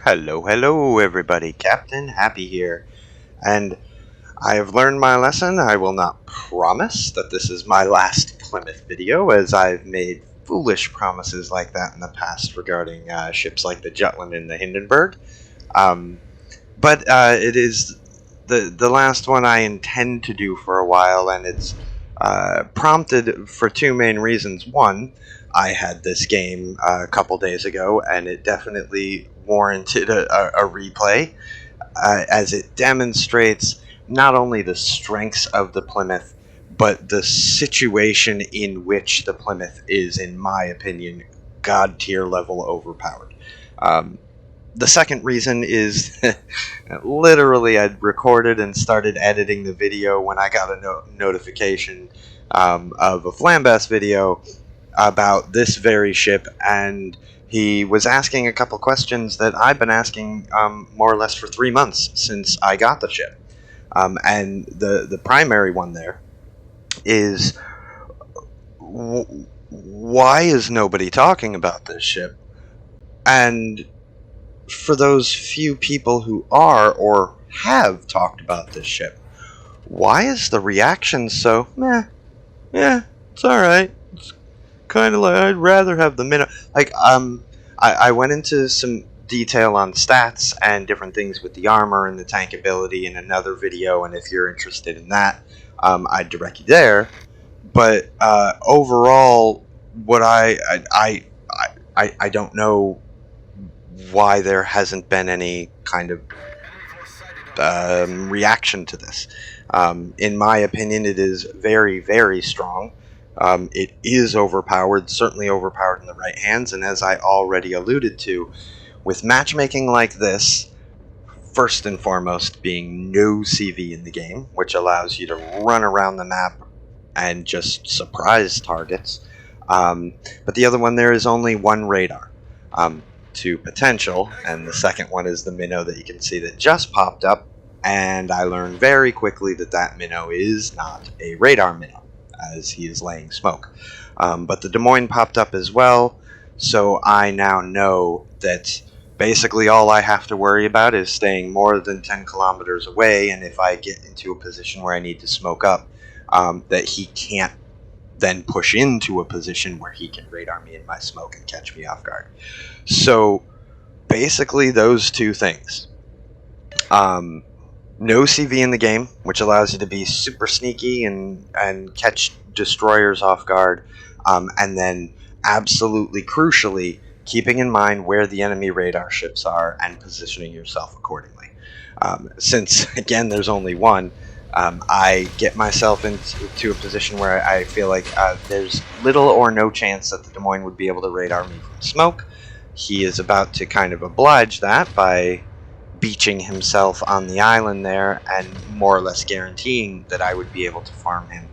Hello everybody, Captain Happy here, and I have learned my lesson. I will not promise that this is my last Plymouth video, as I've made foolish promises like that in the past regarding ships like the Jutland and the Hindenburg. But it is the last one I intend to do for a while, and it's prompted for two main reasons. One, I had this game a couple days ago, and it definitely warranted a replay, as it demonstrates not only the strengths of the Plymouth, but the situation in which the Plymouth is, in my opinion, god tier level overpowered. The second reason is literally I'd recorded and started editing the video when I got a notification of a Flambast video about this very ship, and he was asking a couple questions that I've been asking more or less for 3 months since I got the ship. And the primary one there is, why is nobody talking about this ship? And for those few people who are or have talked about this ship, why is the reaction so meh? Yeah, it's alright. It's kind of like I'd rather have the minute. I went into some detail on stats and different things with the armor and the tank ability in another video, and if you're interested in that, I'd direct you there. But overall, what I don't know why there hasn't been any kind of reaction to this. In my opinion, it is very, very strong. It is overpowered, certainly overpowered in the right hands, and as I already alluded to, with matchmaking like this, first and foremost being no CV in the game, which allows you to run around the map and just surprise targets. But the other one, there is only one radar. To potential, and the second one is the minnow that you can see that just popped up, and I learned very quickly that that minnow is not a radar minnow, as he is laying smoke. But the Des Moines popped up as well, so I now know that basically all I have to worry about is staying more than 10 kilometers away, and if I get into a position where I need to smoke up, that he can't then push into a position where he can radar me in my smoke and catch me off guard. So basically those two things. No CV in the game, which allows you to be super sneaky and catch destroyers off guard, and then absolutely crucially keeping in mind where the enemy radar ships are and positioning yourself accordingly. Since again there's only one, I get myself into a position where I feel like there's little or no chance that the Des Moines would be able to radar me from smoke. He is about to kind of oblige that by beaching himself on the island there and more or less guaranteeing that I would be able to farm him.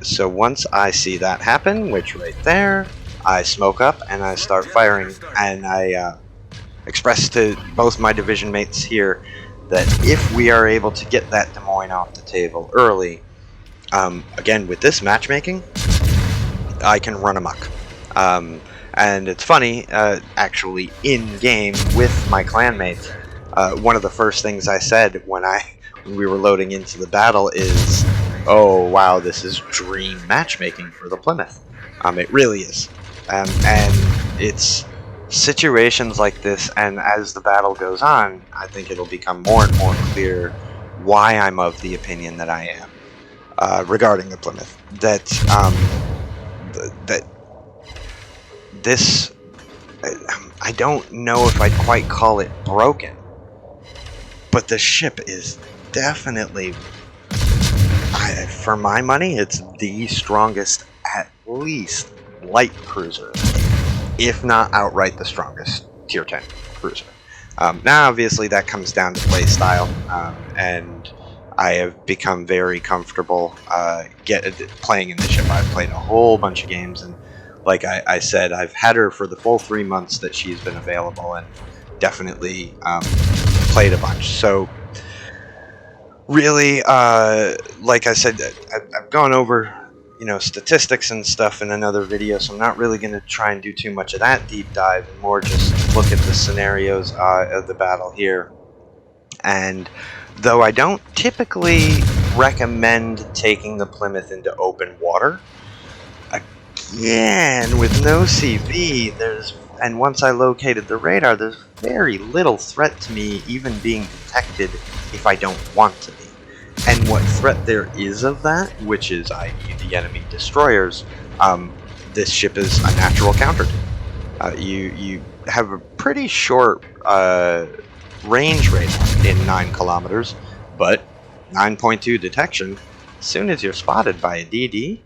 So once I see that happen, which right there, I smoke up and I start firing, and I express to both my division mates here that if we are able to get that Des Moines off the table early, again with this matchmaking, I can run amok. And it's funny, actually in game with my clanmates, one of the first things I said when we were loading into the battle is, "Oh wow, this is dream matchmaking for the Plymouth." It really is, and it's situations like this, and as the battle goes on, I think it'll become more and more clear why I'm of the opinion that I am regarding the Plymouth. That this, I don't know if I'd quite call it broken, but the ship is definitely, for my money, it's the strongest, at least light cruiser, if not outright the strongest tier 10 cruiser. Now obviously that comes down to play style, and I have become very comfortable playing in the ship. I've played a whole bunch of games, and like I said, I've had her for the full 3 months that she's been available, and definitely played a bunch. So really, like I said, I've gone over statistics and stuff in another video, so I'm not really going to try and do too much of that deep dive, and more just look at the scenarios of the battle here. And though I don't typically recommend taking the Plymouth into open water, again, with no CV, and once I located the radar, there's very little threat to me even being detected if I don't want to be. And what threat there is of that, which is, i.e. the enemy destroyers, this ship is a natural counter to. You have a pretty short range radar in 9 kilometers, but 9.2 detection. As soon as you're spotted by a DD,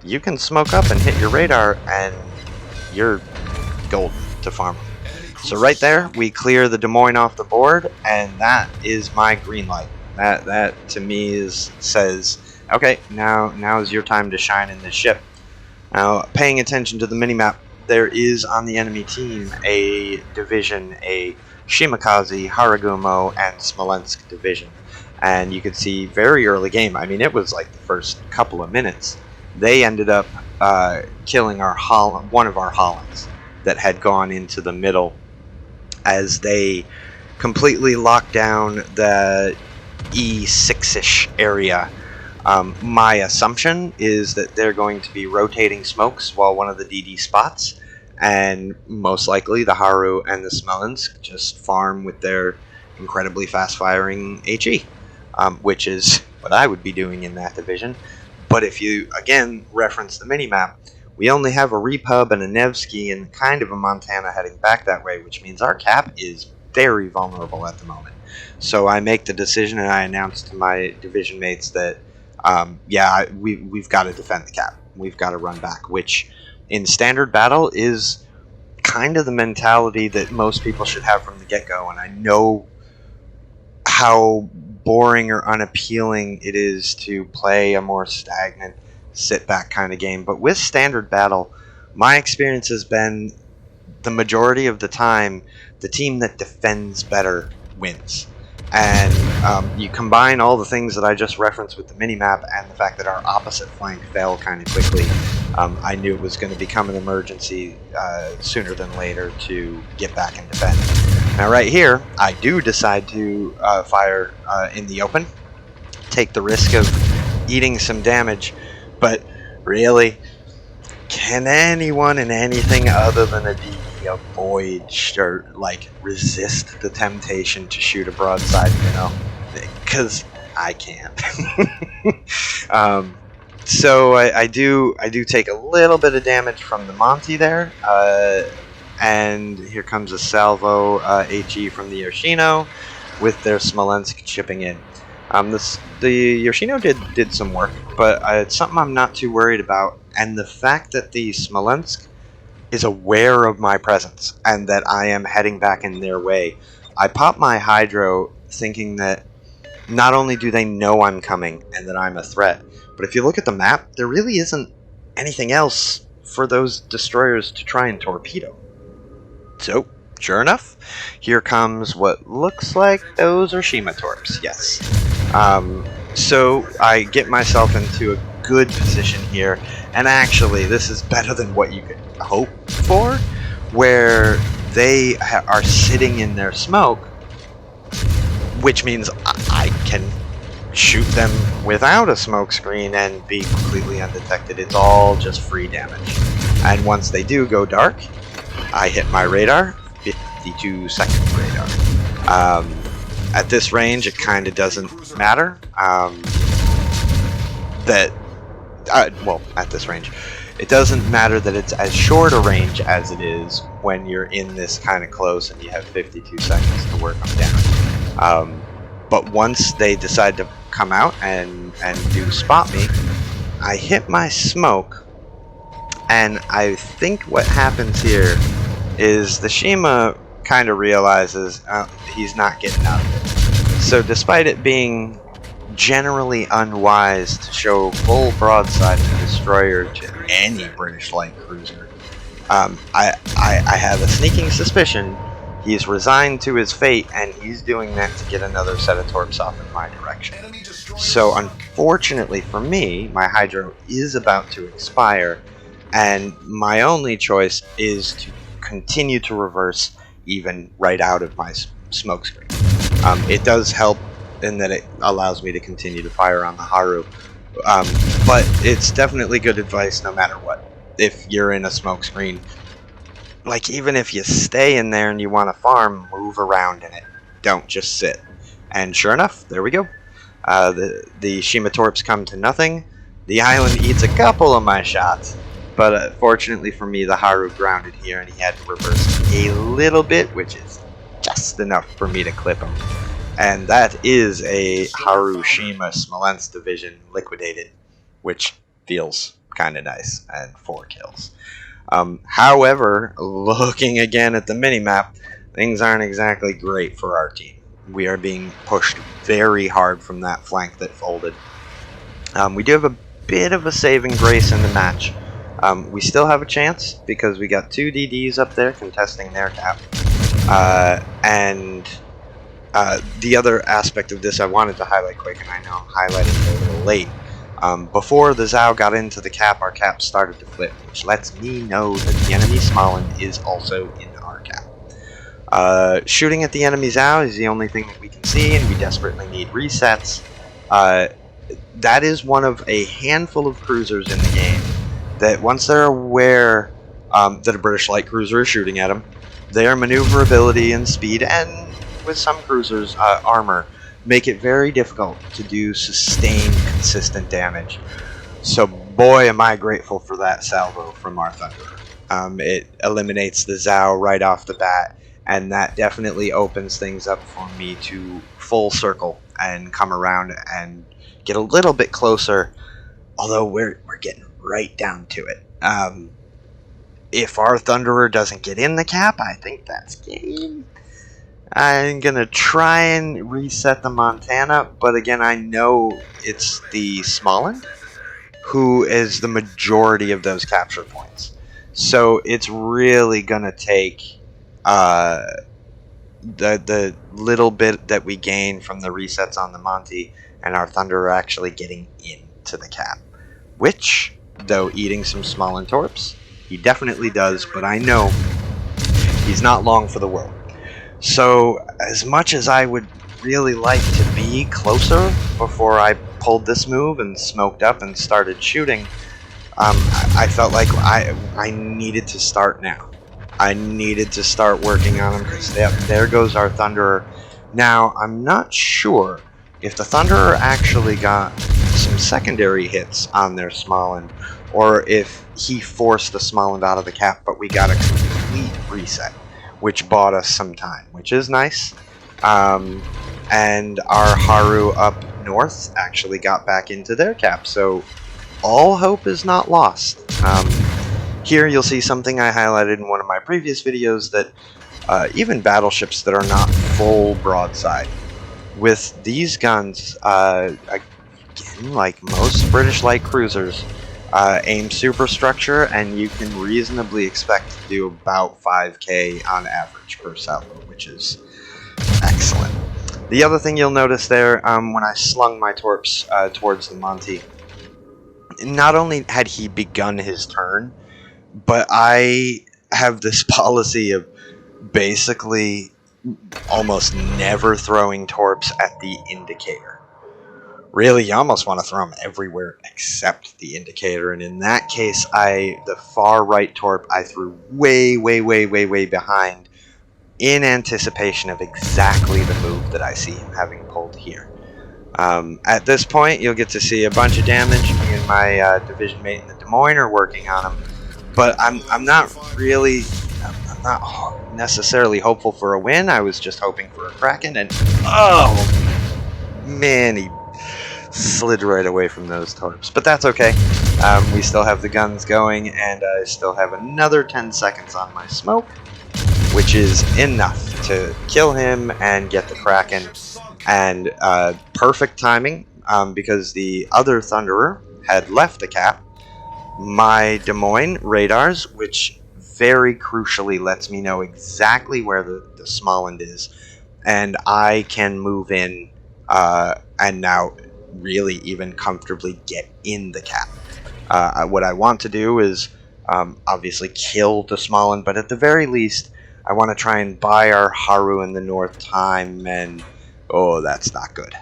you can smoke up and hit your radar, and you're golden to farm them. So right there, we clear the Des Moines off the board, and that is my green light. That to me says, okay, now is your time to shine in this ship. Now, paying attention to the minimap, there is on the enemy team a division, a Shimakaze, Haragumo, and Smolensk division. And you could see very early game, I mean, it was like the first couple of minutes, they ended up killing one of our Hollands that had gone into the middle as they completely locked down the E6-ish area. My assumption is that they're going to be rotating smokes while one of the DD spots, and most likely the Haru and the Smolensk just farm with their incredibly fast-firing HE, which is what I would be doing in that division. But if you, again, reference the minimap, we only have a Repub and a Nevsky and kind of a Montana heading back that way, which means our cap is very vulnerable at the moment. So I make the decision and I announce to my division mates that, we've got to defend the cap. We've got to run back, which in standard battle is kind of the mentality that most people should have from the get-go. And I know how boring or unappealing it is to play a more stagnant, sit-back kind of game. But with standard battle, my experience has been the majority of the time, the team that defends better wins. And you combine all the things that I just referenced with the minimap and the fact that our opposite flank fell kind of quickly, I knew it was going to become an emergency sooner than later to get back and defend. Now right here, I do decide to fire in the open, take the risk of eating some damage, but really, can anyone in anything other than a DD avoid or resist the temptation to shoot a broadside minnow? Because I can't. So I do take a little bit of damage from the Monty there, and here comes a salvo HE from the Yoshino with their Smolensk chipping in. The Yoshino did some work, but it's something I'm not too worried about, and the fact that the Smolensk is aware of my presence and that I am heading back in their way. I pop my Hydro thinking that not only do they know I'm coming and that I'm a threat, but if you look at the map, there really isn't anything else for those destroyers to try and torpedo. So, sure enough, here comes what looks like those are Shima Torps, yes. So I get myself into a good position here, and actually this is better than what you could hope for, where they are sitting in their smoke, which means I can shoot them without a smoke screen and be completely undetected. It's all just free damage. And once they do go dark, I hit my radar, 52 second radar. At this range, it kind of doesn't matter. At this range, it doesn't matter that it's as short a range as it is when you're in this kind of close and you have 52 seconds to work them down. But once they decide to come out and do spot me, I hit my smoke, and I think what happens here is the Shima kind of realizes he's not getting out of it. So despite it being generally unwise to show full broadside of the destroyer to any British light cruiser, I have a sneaking suspicion He's resigned to his fate, and he's doing that to get another set of torps off in my direction. So unfortunately for me, my hydro is about to expire, and my only choice is to continue to reverse even right out of my smoke screen. It does help in that it allows me to continue to fire on the Haru, but it's definitely good advice no matter what. If you're in a smoke screen, like even if you stay in there and you want to farm, move around in it. Don't just sit. And sure enough, there we go. The Shima Torps come to nothing. The island eats a couple of my shots, but fortunately for me, the Haru grounded here and he had to reverse a little bit, which is just enough for me to clip him. And that is a Haru-Shima Smolensk division liquidated, which feels kind of nice, and 4 kills. However, looking again at the minimap, things aren't exactly great for our team. We are being pushed very hard from that flank that folded. We do have a bit of a saving grace in the match. We still have a chance because we got 2 DDs up there contesting their cap. The other aspect of this I wanted to highlight quick, and I know I highlighted it a little late. Before the Zhao got into the cap, our cap started to flip, which lets me know that the enemy Smolen is also in our cap. Shooting at the enemy Zhao is the only thing that we can see, and we desperately need resets. That is one of a handful of cruisers in the game that once they're aware that a British light cruiser is shooting at them, their maneuverability and speed, and with some cruisers, armor, make it very difficult to do sustained, consistent damage. So boy, am I grateful for that salvo from our Thunderer. It eliminates the Zhao right off the bat, and that definitely opens things up for me to full circle and come around and get a little bit closer, although we're getting right down to it. If our Thunderer doesn't get in the cap, I think that's game. I'm going to try and reset the Montana, but again, I know it's the Smolen who is the majority of those capture points. So it's really going to take the little bit that we gain from the resets on the Monty and our Thunderer actually getting into the cap. Which, though eating some Smolen Torps, he definitely does, but I know he's not long for the world. So, as much as I would really like to be closer before I pulled this move and smoked up and started shooting, I felt like I needed to start now. I needed to start working on him because there goes our Thunderer. Now, I'm not sure if the Thunderer actually got some secondary hits on their Smolen, or if he forced the Smolen out of the cap, but we got a complete reset, which bought us some time, which is nice. And our Haru up north actually got back into their cap, so all hope is not lost. Here you'll see something I highlighted in one of my previous videos, that even battleships that are not full broadside, with these guns, again, like most British light cruisers, aim superstructure, and you can reasonably expect to do about 5k on average per salvo, which is excellent. The other thing you'll notice there, when I slung my torps towards the Monty, not only had he begun his turn, but I have this policy of basically almost never throwing torps at the indicator. Really, you almost want to throw them everywhere except the indicator, and in that case, the far right torp I threw way behind in anticipation of exactly the move that I see him having pulled here. At this point, you'll get to see a bunch of damage. Me and my division mate in the Des Moines are working on him, but I'm not necessarily hopeful for a win. I was just hoping for a kraken, and oh man, he slid right away from those torps. But that's okay. We still have the guns going, and I still have another 10 seconds on my smoke, which is enough to kill him and get the kraken. And perfect timing, because the other Thunderer had left the cap. My Des Moines radars, which very crucially lets me know exactly where the the Smolensk is, and I can move in and now really even comfortably get in the cap. What I want to do is obviously kill the Smolensk, but at the very least, I want to try and buy our Haru in the north time, and oh, that's not good.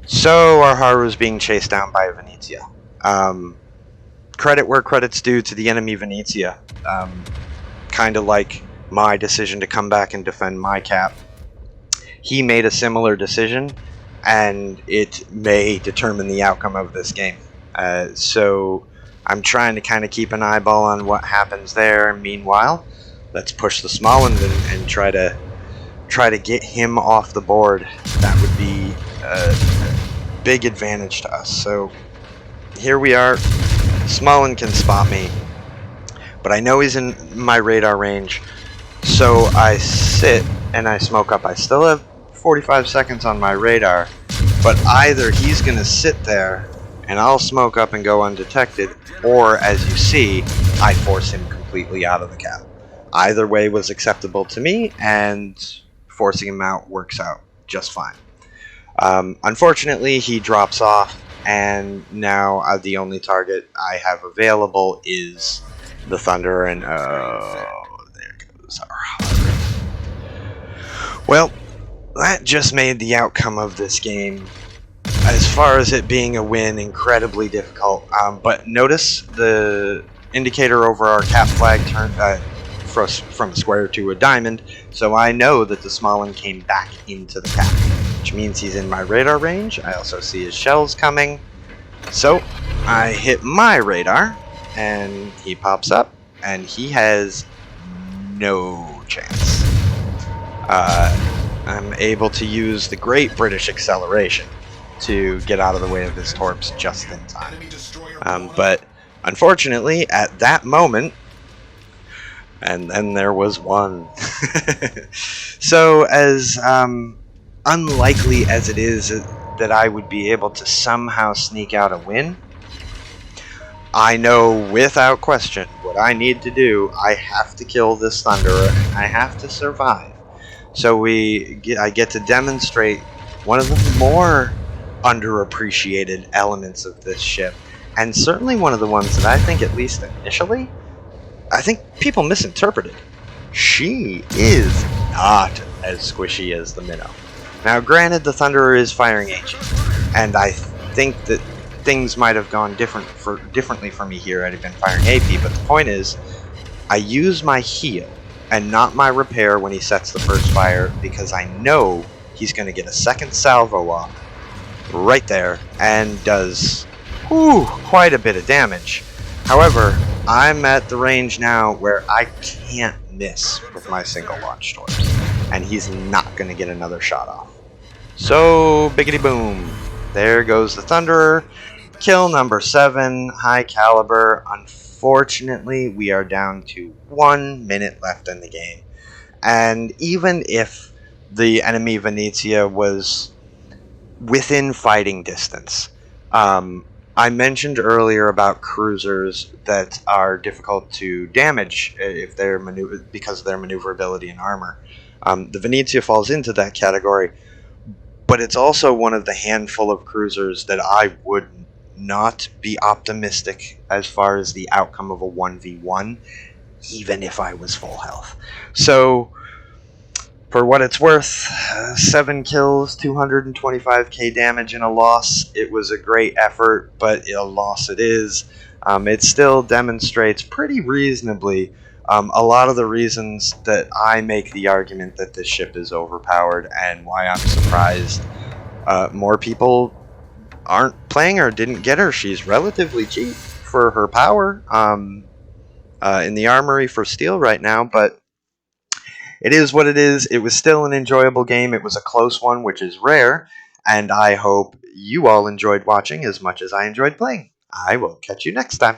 So our Haru is being chased down by Venezia. Um, Credit where credit's due to the enemy Venezia. Kind of like my decision to come back and defend my cap. He made a similar decision, and it may determine the outcome of this game. So I'm trying to kind of keep an eyeball on what happens there. Meanwhile, let's push the Smolensk and try to get him off the board. That would be a big advantage to us. So here we are. Smolensk can spot me, but I know he's in my radar range. So I sit and I smoke up. I still have 45 seconds on my radar, but either he's going to sit there and I'll smoke up and go undetected, or as you see, I force him completely out of the cap. Either way was acceptable to me, and forcing him out works out just fine. Unfortunately, he drops off, and now the only target I have available is the Thunder, and there goes our Haru. Well, that just made the outcome of this game, as far as it being a win, incredibly difficult. But notice the indicator over our cap flag turned from a square to a diamond, so I know that the Smolensk came back into the cap, which means he's in my radar range. I also see his shells coming, so I hit my radar, and he pops up, and he has no chance. I'm able to use the Great British Acceleration to get out of the way of his torps just in time. But unfortunately, at that moment, and then there was one. So as unlikely as it is that I would be able to somehow sneak out a win, I know without question what I need to do. I have to kill this Thunderer, and I have to survive. So I get to demonstrate one of the more underappreciated elements of this ship, and certainly one of the ones that I think, at least initially, I think people misinterpreted. She is not as squishy as the Minnow. Now, granted, the Thunderer is firing HE, and I think that things might have gone differently for me here had I been firing AP, but the point is, I use my heal and not my repair when he sets the first fire, because I know he's going to get a second salvo off right there and does quite a bit of damage. However, I'm at the range now where I can't miss with my single launch torps, and he's not going to get another shot off. So, biggity boom. There goes the Thunderer. Kill number 7, high caliber. Unfortunately, we are down to 1 minute left in the game. And even if the enemy Venezia was within fighting distance, I mentioned earlier about cruisers that are difficult to damage if they're because of their maneuverability and armor. The Venezia falls into that category, but it's also one of the handful of cruisers that I would not be optimistic as far as the outcome of a 1v1, even if I was full health. So, for what it's worth, 7 kills, 225k damage, and a loss. It was a great effort, but a loss it is. It still demonstrates pretty reasonably a lot of the reasons that I make the argument that this ship is overpowered, and why I'm surprised more people aren't playing her, didn't get her. She's relatively cheap for her power in the armory for steel right now, but it is what it is. It was still an enjoyable game. It was a close one, which is rare, and I hope you all enjoyed watching as much as I enjoyed playing. I will catch you next time.